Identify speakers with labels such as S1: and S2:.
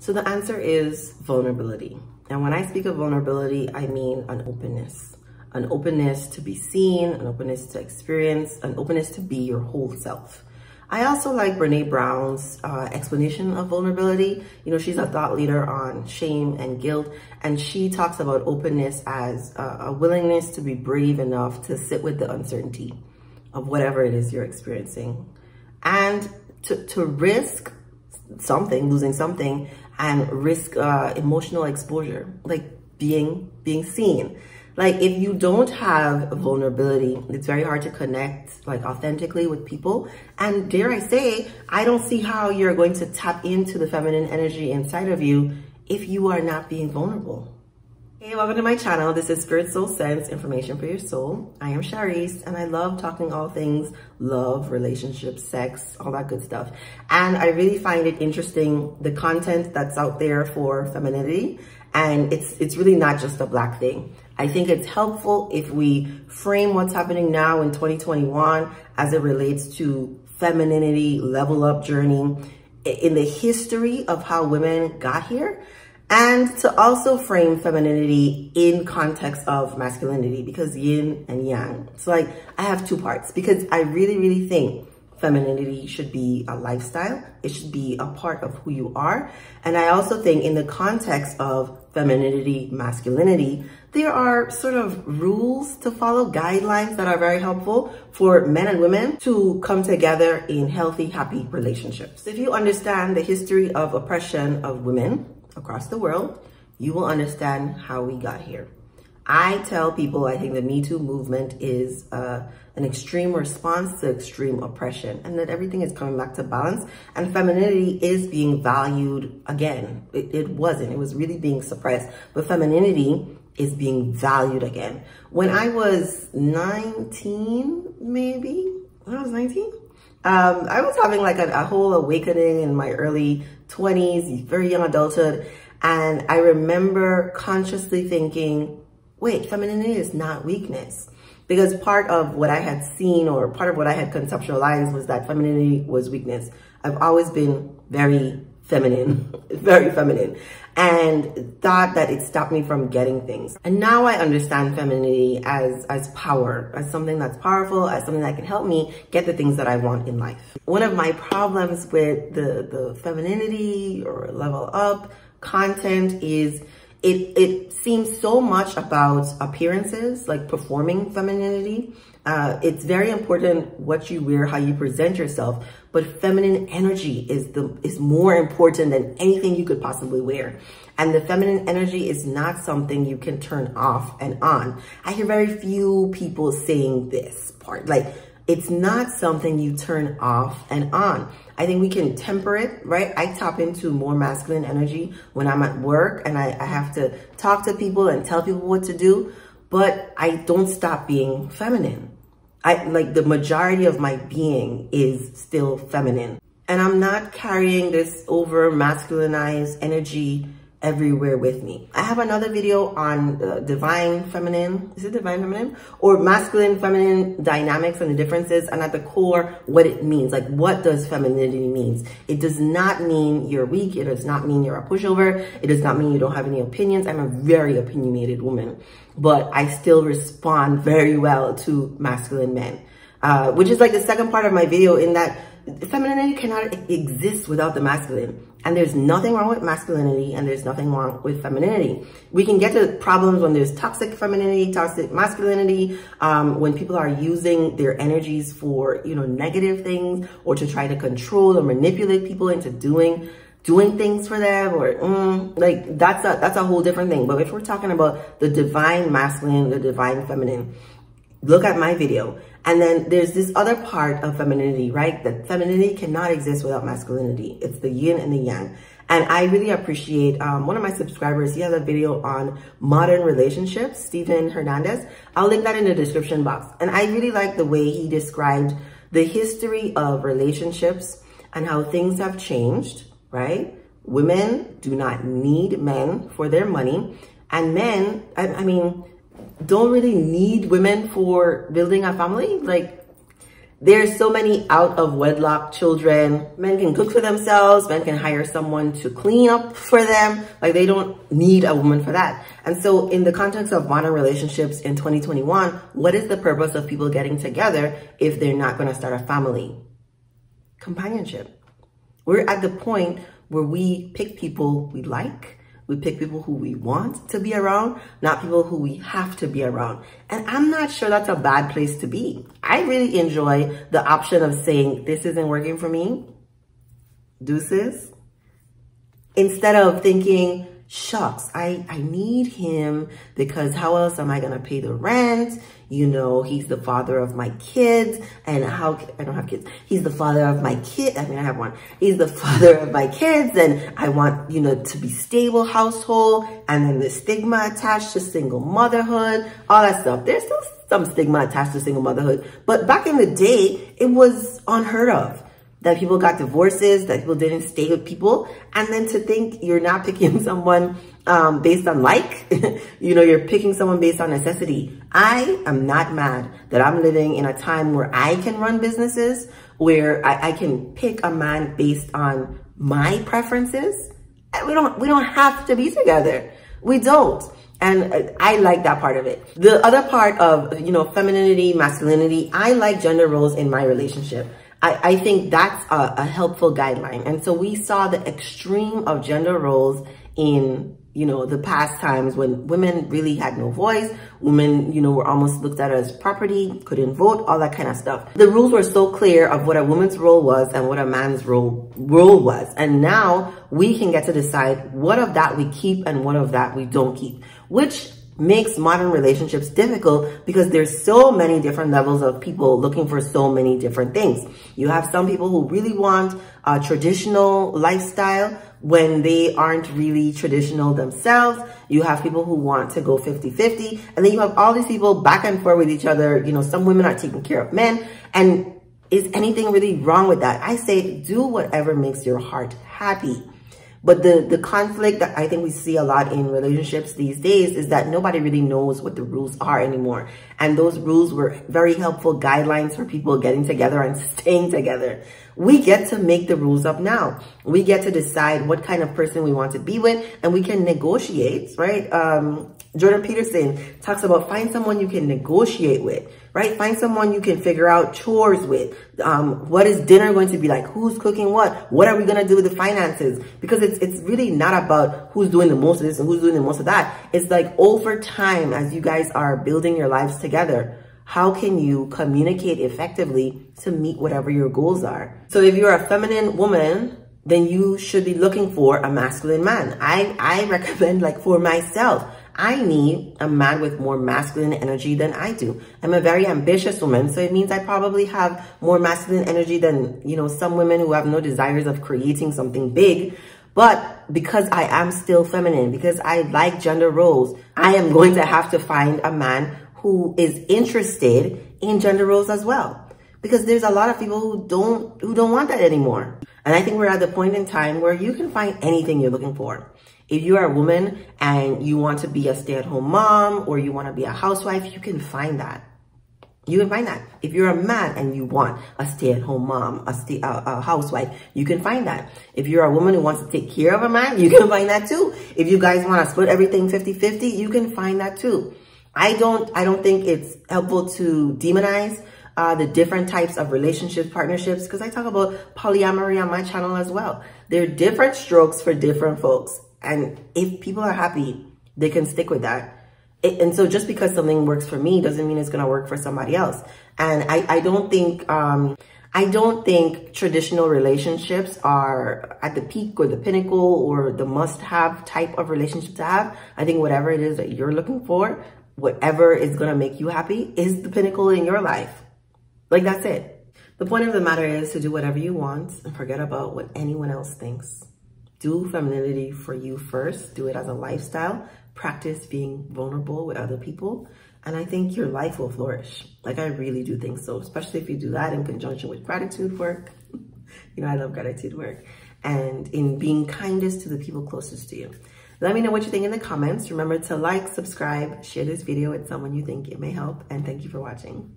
S1: So the answer is vulnerability. And when I speak of vulnerability, I mean an openness to be seen, an openness to experience, an openness to be your whole self. I also like Brené Brown's explanation of vulnerability. You know, she's a thought leader on shame and guilt, and she talks about openness as a willingness to be brave enough to sit with the uncertainty of whatever it is you're experiencing, and to risk something, losing something, and risk emotional exposure, like being seen. Like, if you don't have vulnerability, it's very hard to connect like authentically with people. And dare I say, I don't see how you're going to tap into the feminine energy inside of you if you are not being vulnerable. Hey, welcome to my channel. This is Spirit Soul Sense, information for your soul. I am Shareece, and I love talking all things love, relationships, sex, all that good stuff. And I really find it interesting, the content that's out there for femininity. And it's really not just a Black thing. I think it's helpful if we frame what's happening now in 2021 as it relates to femininity, level up journey, in the history of how women got here, and to also frame femininity in context of masculinity, because yin and yang. So like, I have two parts, because I really think femininity should be a lifestyle. It should be a part of who you are. And I also think in the context of femininity, masculinity, there are sort of rules to follow, guidelines that are very helpful for men and women to come together in healthy, happy relationships. If you understand the history of oppression of women across the world, you will understand how we got here. I tell people I think the Me Too movement is an extreme response to extreme oppression, and that everything is coming back to balance, and femininity is being valued again. It wasn't. It was really being suppressed, but femininity is being valued again. When I was 19, maybe, when I was 19, I was having like a whole awakening in my early 20s, very young adulthood, and I remember consciously thinking, wait, femininity is not weakness. Because part of what I had seen, or part of what I had conceptualized, was that femininity was weakness. I've always been very feminine, very feminine, and thought that it stopped me from getting things. And now I understand femininity as power, as something that's powerful, as something that can help me get the things that I want in life. One of my problems with the femininity or level up content is it seems so much about appearances, like performing femininity. It's very important what you wear, how you present yourself, but feminine energy is more important than anything you could possibly wear. And the feminine energy is not something you can turn off and on. I hear very few people saying this part, like, it's not something you turn off and on. I think we can temper it, right? I tap into more masculine energy when I'm at work and I have to talk to people and tell people what to do, but I don't stop being feminine. Like, the majority of my being is still feminine. And I'm not carrying this over masculinized energy everywhere with me. I have another video on divine feminine, is it divine feminine? Or masculine feminine dynamics and the differences, and at the core, what it means. Like, what does femininity mean? It does not mean you're weak. It does not mean you're a pushover. It does not mean you don't have any opinions. I'm a very opinionated woman, but I still respond very well to masculine men, which is like the second part of my video, in that femininity cannot exist without the masculine. And there's nothing wrong with masculinity, and there's nothing wrong with femininity. We can get to problems when there's toxic femininity, toxic masculinity, when people are using their energies for, you know, negative things, or to try to control or manipulate people into doing things for them, or like, that's a whole different thing. But if we're talking about the divine masculine, the divine feminine, look at my video. And then there's this other part of femininity, right? That femininity cannot exist without masculinity. It's the yin and the yang. And I really appreciate one of my subscribers. He has a video on modern relationships, Stephen Hernandez. I'll link that in the description box. And I really like the way he described the history of relationships and how things have changed, right? Women do not need men for their money. And men, I mean, don't really need women for building a family. Like, There's so many out of wedlock children. Men can cook for themselves. Men can hire someone to clean up for them. Like, they don't need a woman for that. And so in the context of modern relationships in 2021, what is the purpose of people getting together if they're not going to start a family? Companionship. We're at the point where we pick people we like. We pick people who we want to be around, not people who we have to be around. And I'm not sure that's a bad place to be. I really enjoy the option of saying, this isn't working for me, deuces. Instead of thinking, shucks, I need him because how else am I going to pay the rent? You know, he's the father of my kids. And how, I don't have kids. He's the father of my kid. I mean, I have one. He's the father of my kids. And I want, you know, to be stable household. And then the stigma attached to single motherhood, all that stuff. There's still some stigma attached to single motherhood. But back in the day, it was unheard of that people got divorces, that people didn't stay with people. And then to think you're not picking someone based on like, you know, you're picking someone based on necessity. I am not mad that I'm living in a time where I can run businesses, where I can pick a man based on my preferences. And we don't have to be together. We don't. And I like that part of it. The other part of, you know, femininity, masculinity, I like gender roles in my relationship. I think that's a helpful guideline. And so we saw the extreme of gender roles in, you know, the past times when women really had no voice. Women, you know, were almost looked at as property, couldn't vote, all that kind of stuff. The rules were so clear of what a woman's role was and what a man's role was. And now we can get to decide what of that we keep and what of that we don't keep, which makes modern relationships difficult because there's so many different levels of people looking for so many different things. You have some people who really want a traditional lifestyle when they aren't really traditional themselves. You have people who want to go 50-50. And then you have all these people back and forth with each other. You know, some women are taking care of men. And is anything really wrong with that? I say do whatever makes your heart happy. But the conflict that I think we see a lot in relationships these days is that nobody really knows what the rules are anymore. And those rules were very helpful guidelines for people getting together and staying together. We get to make the rules up now. We get to decide what kind of person we want to be with, and we can negotiate, right? Jordan Peterson talks about find someone you can negotiate with, right? Find someone you can figure out chores with. What is dinner going to be like? Who's cooking what? What are we going to do with the finances? Because it's really not about who's doing the most of this and who's doing the most of that. It's like over time, as you guys are building your lives together, how can you communicate effectively to meet whatever your goals are? So if you're a feminine woman, then you should be looking for a masculine man. I recommend, like, for myself, I need a man with more masculine energy than I do. I'm a very ambitious woman, so it means I probably have more masculine energy than, you know, some women who have no desires of creating something big. But because I am still feminine, because I like gender roles, I am going to have to find a man who is interested in gender roles as well. Because there's a lot of people who don't want that anymore. And I think we're at the point in time where you can find anything you're looking for. If you are a woman and you want to be a stay-at-home mom or you want to be a housewife, you can find that. You can find that. If you're a man and you want a stay-at-home mom, a housewife, you can find that. If you're a woman who wants to take care of a man, you can find that too. If you guys want to split everything 50-50, you can find that too. I don't think it's helpful to demonize the different types of relationships, partnerships, because I talk about polyamory on my channel as well. There are different strokes for different folks. And if people are happy, they can stick with that. And so just because something works for me doesn't mean it's going to work for somebody else. And I don't think traditional relationships are at the peak or the pinnacle or the must-have type of relationship to have. I think whatever it is that you're looking for, whatever is going to make you happy is the pinnacle in your life. Like, that's it. The point of the matter is to do whatever you want and forget about what anyone else thinks. Do femininity for you first. Do it as a lifestyle. Practice being vulnerable with other people. And I think your life will flourish. Like, I really do think so, especially if you do that in conjunction with gratitude work. You know, I love gratitude work. And in being kindest to the people closest to you. Let me know what you think in the comments. Remember to like, subscribe, share this video with someone you think it may help. And thank you for watching.